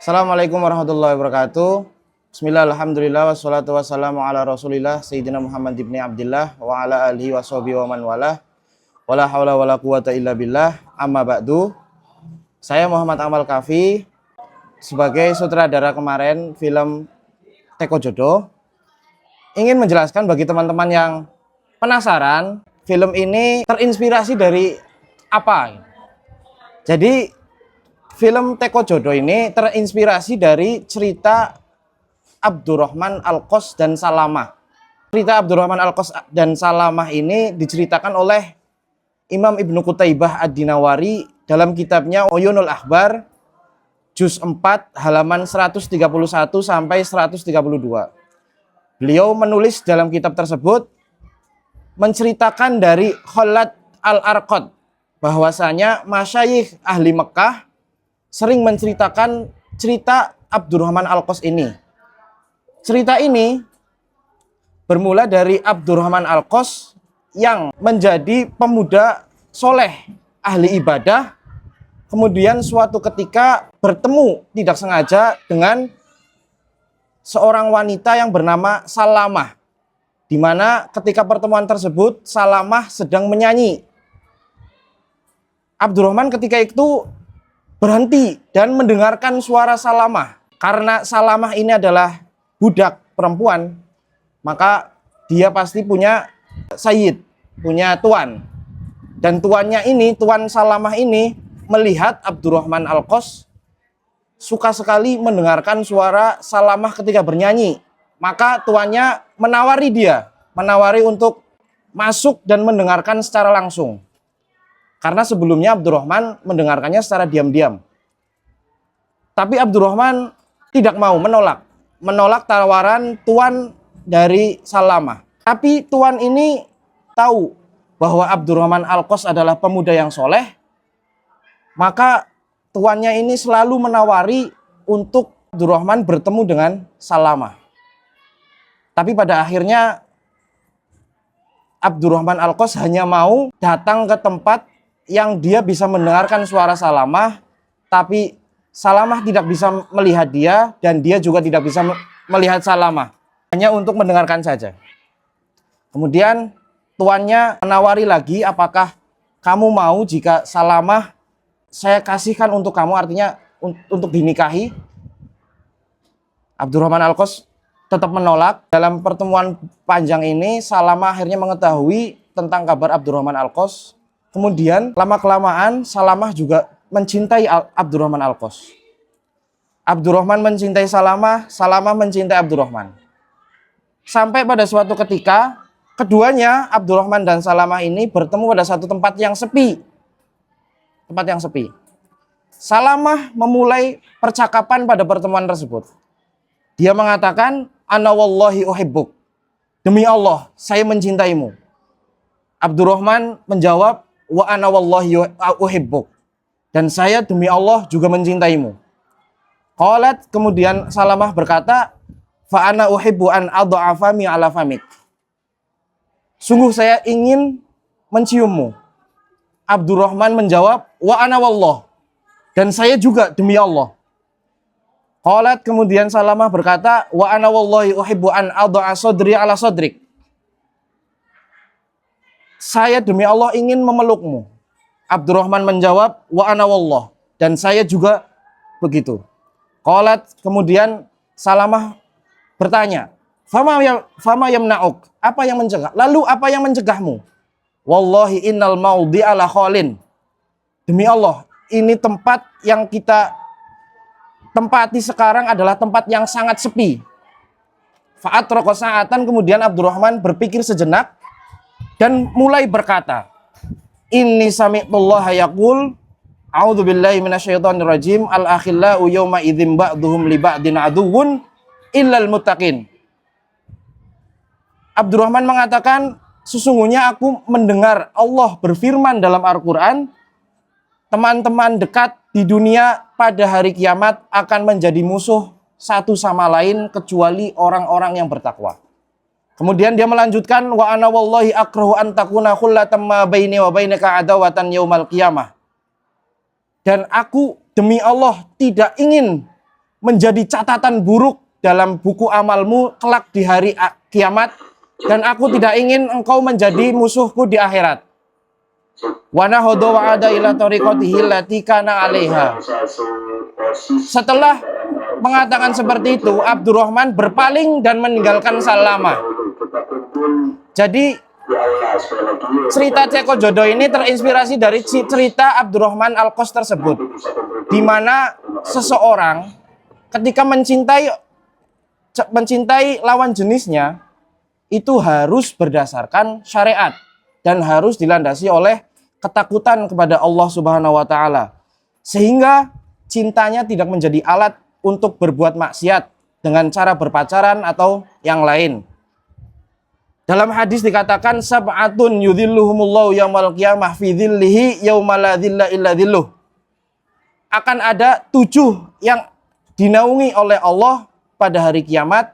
Assalamualaikum warahmatullahi wabarakatuh. Bismillah, alhamdulillah, wassalatu wassalamu ala rasulillah Sayyidina Muhammad ibn Abdillah wa ala alihi wa sahbihi wa man walah. Wala hawla wala quwata illa billah. Amma ba'du. Saya Muhammad Amal Kafi, sebagai sutradara kemarin film Teko Jodoh, ingin menjelaskan bagi teman-teman yang penasaran, film ini terinspirasi dari apa. Jadi film Teko Jodoh ini terinspirasi dari cerita Abdurrahman Al-Qas dan Salamah. Cerita Abdurrahman Al-Qas dan Salamah ini diceritakan oleh Imam Ibnu Qutaibah Ad-Dinawari dalam kitabnya Uyunul Akhbar, juz 4, halaman 131 sampai 132. Beliau menulis dalam kitab tersebut menceritakan dari Khalad Al-Arqad bahwasanya masyayikh ahli Mekah sering menceritakan cerita Abdurrahman Al-Qas ini. Cerita ini bermula dari Abdurrahman Al-Qas yang menjadi pemuda soleh, ahli ibadah, kemudian suatu ketika bertemu tidak sengaja dengan seorang wanita yang bernama Salamah, di mana ketika pertemuan tersebut Salamah sedang menyanyi. Abdurrahman ketika itu berhenti dan mendengarkan suara Salamah. Karena Salamah ini adalah budak perempuan, maka dia pasti punya sayyid, punya tuan. Dan tuannya ini, tuan Salamah ini, melihat Abdurrahman Al-Qas suka sekali mendengarkan suara Salamah ketika bernyanyi. Maka tuannya menawari untuk masuk dan mendengarkan secara langsung. Karena sebelumnya Abdurrahman mendengarkannya secara diam-diam. Tapi Abdurrahman tidak mau, menolak tawaran tuan dari Salamah. Tapi tuan ini tahu bahwa Abdurrahman Al-Qas adalah pemuda yang soleh. Maka tuannya ini selalu menawari untuk Abdurrahman bertemu dengan Salamah. Tapi pada akhirnya Abdurrahman Al-Qas hanya mau datang ke tempat yang dia bisa mendengarkan suara Salamah, tapi Salamah tidak bisa melihat dia dan dia juga tidak bisa melihat Salamah, hanya untuk mendengarkan saja. Kemudian tuannya menawari lagi, apakah kamu mau jika Salamah saya kasihkan untuk kamu, artinya untuk dinikahi? Abdurrahman Al-Qas tetap menolak. Dalam pertemuan panjang ini Salamah akhirnya mengetahui tentang kabar Abdurrahman Al-Qas. Kemudian lama-kelamaan Salamah juga mencintai Abdurrahman Al-Qas. Abdurrahman mencintai Salamah, Salamah mencintai Abdurrahman. Sampai pada suatu ketika, keduanya, Abdurrahman dan Salamah ini bertemu pada satu tempat yang sepi. Tempat yang sepi. Salamah memulai percakapan pada pertemuan tersebut. Dia mengatakan, "Ana wallahi uhibbuk." Demi Allah, saya mencintaimu. Abdurrahman menjawab, "Wa ana wallahi uhibbuk." Dan saya demi Allah juga mencintaimu. Qalat, kemudian Salamah berkata, "Fa ana uhibbu an adha'a fami ala famik." Sungguh saya ingin menciummu. Abdurrahman menjawab, "Wa ana wallah." Dan saya juga demi Allah. Qalat, kemudian Salamah berkata, "Wa ana wallahi uhibbu an adha'a sadri ala sadrik." Saya demi Allah ingin memelukmu. Abdurrahman menjawab, "Wa ana wallah." Dan saya juga begitu. Qalat, kemudian Salamah bertanya, Fama yamna'uk? Apa yang mencegah? Lalu apa yang mencegahmu? Wallahi innal maudhi'a la khalin. Demi Allah, ini tempat yang kita tempati sekarang adalah tempat yang sangat sepi. Fa'atraqa sa'atan, kemudian Abdurrahman berpikir sejenak dan mulai berkata, "Inni sami'tullaha yaqul, a'udzubillahi minasyaitonirrajim, al-akhillau yawma idzin ba'dhum li ba'din aduwwun illal muttaqin." Abdurrahman mengatakan, sesungguhnya aku mendengar Allah berfirman dalam Al-Quran, teman-teman dekat di dunia pada hari kiamat akan menjadi musuh satu sama lain kecuali orang-orang yang bertakwa. Kemudian dia melanjutkan, wa ana wallahi akrahu an takuna khullatan ma baini wa bainaka adawatan yaumal qiyamah. Dan aku demi Allah tidak ingin menjadi catatan buruk dalam buku amalmu kelak di hari kiamat, dan aku tidak ingin engkau menjadi musuhku di akhirat. Wa nahodo wa ada ila tariqatihi allati kana 'alaiha. Setelah mengatakan seperti itu, Abdurrahman berpaling dan meninggalkan Salama. Jadi cerita Teko Jodo ini terinspirasi dari cerita Abdurrahman Al-Qas tersebut, di mana seseorang ketika mencintai lawan jenisnya itu harus berdasarkan syariat dan harus dilandasi oleh ketakutan kepada Allah Subhanahu wa taala, sehingga cintanya tidak menjadi alat untuk berbuat maksiat dengan cara berpacaran atau yang lain. Dalam hadis dikatakan sab'atun yudhilluhumullahu yaumal qiyamah fi dhillihi yauma la dhilla illa dhilluh. Akan ada 7 yang dinaungi oleh Allah pada hari kiamat,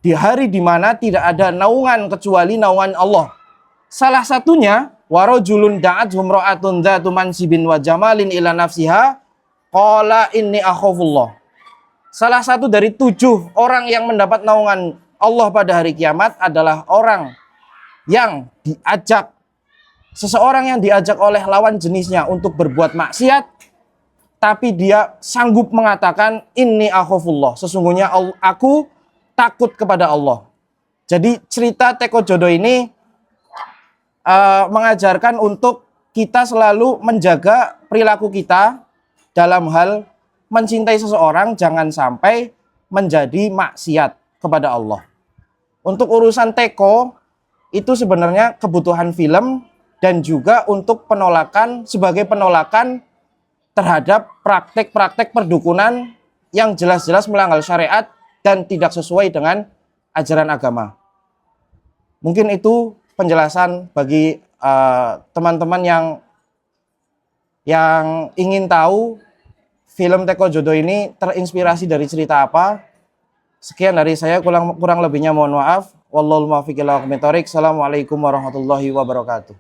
di hari di mana tidak ada naungan kecuali naungan Allah. Salah satunya warajulun da'at humra'atun dzatu mansibin wa jamalin ila nafsiha qala inni akhafullah. Salah satu dari 7 orang yang mendapat naungan Allah pada hari kiamat adalah orang yang diajak, seseorang yang diajak oleh lawan jenisnya untuk berbuat maksiat, tapi dia sanggup mengatakan inni akhafullah, sesungguhnya aku takut kepada Allah. Jadi cerita Teko Jodo ini mengajarkan untuk kita selalu menjaga perilaku kita dalam hal mencintai seseorang, jangan sampai menjadi maksiat kepada Allah. Untuk urusan Teko itu sebenarnya kebutuhan film dan juga untuk penolakan, sebagai penolakan terhadap praktek-praktek perdukunan yang jelas-jelas melanggar syariat dan tidak sesuai dengan ajaran agama. Mungkin itu penjelasan bagi teman-teman yang ingin tahu film Teko Jodo ini terinspirasi dari cerita apa. Sekian dari saya, kurang lebihnya mohon maaf. Wallahul muwaffiq ila aqwamit thoriq. Assalamualaikum warahmatullahi wabarakatuh.